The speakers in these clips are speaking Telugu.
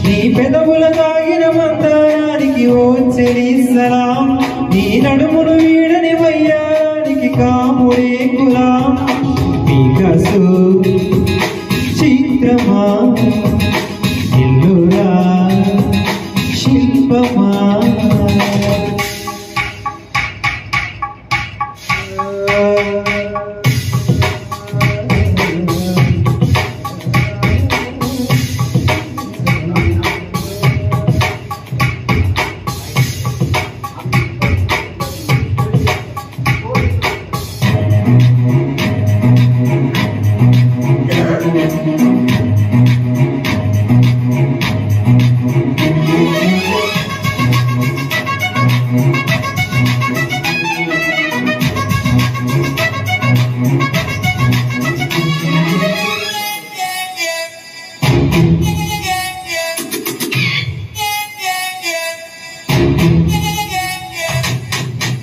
నీ పెదవుల తాగిన మందారానికి ఓ చెలి సలాం నీ నడుమును వీడని వయ్యానికి కాముడే గులాం వికసు చిత్రమా ఎల్లురా శిల్పమా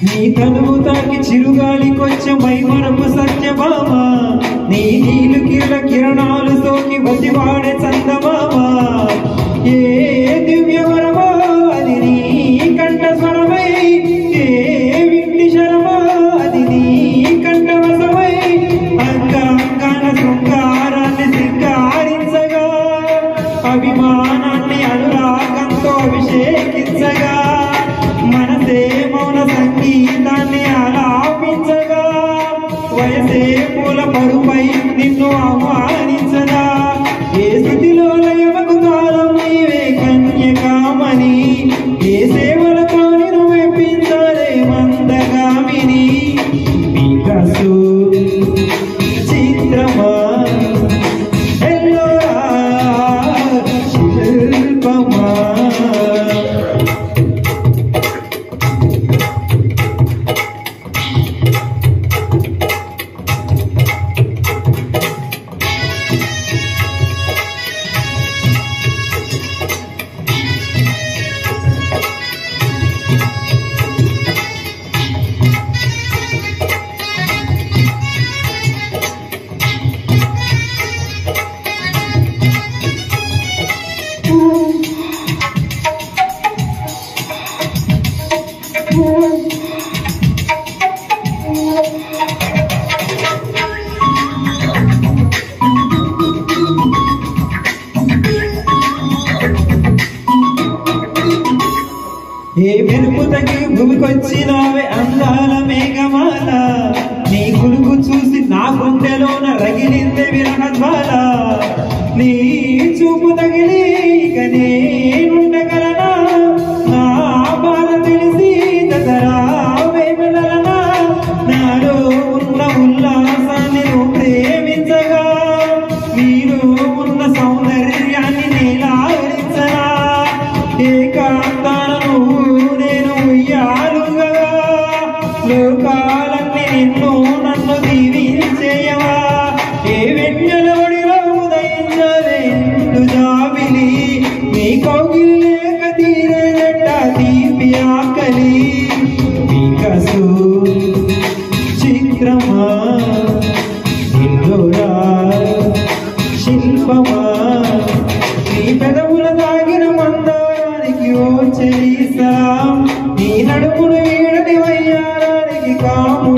నీ తనువు తాకి చిరుగాలికొచ్చే మైమరపు సత్యభామ నీ నీలు కిరణ కిరణాలు సోకి వసివాడే చందమామ ఏ దివ్యవరమో అది నీ కంఠస్వరమై ఏ వింటి శరమో అది నీ కంఠవసమై అంగాన శృంగారాన్ని సింగారించగా అభిమానాన్ని అనురాగంతో అభిషేకించగా మనసే మౌన సంగీతాన్ని ఆలాపించగా వయసే పూల పరుపై నిన్ను ఆహ్వానించగా ఏ స్థితిలో లయమకు కాలం నీవే కన్యకామని ఏ సేవలతో నిన్ను మెప్పించాలే మందగామిని వికసు చిత్రమా ఎల్లోరా శిల్పమా ఏ మెరుపు తగ్గి భూమికొచ్చినావే అందాల మేఘమాల నీ కులుగు చూసి నా గుండెలోన రగిలిందే విరహజ్వాల నీ చూపు తగిలి ఇక నేనుండగలనా నా బాధ తెలిసి దసరా వేమలనా నాలో ఉన్న ఉల్లాసాన్ని నువ్వు ప్రేమించగా నీలో ఉన్న సౌందర్యాన్ని నేలారించగా ఏకాంతాలను నేను ఉయ్యాలుగా లోకాలన్నీ నిన్ను నన్ను దీవించేయవా ఏ వెన్నెల ఒడిలో ఉదయించలే జాబిలి నీ కౌగిలి లేక తీరేదట తీపి ఆకలి వికసు చిత్రమా ఎల్లోరా శిల్పమా నీ పెదవుల తాగిన మందారానికి ఓ చెలి సలాం నీ నడుమును వీడని వయ్యారానికి కాము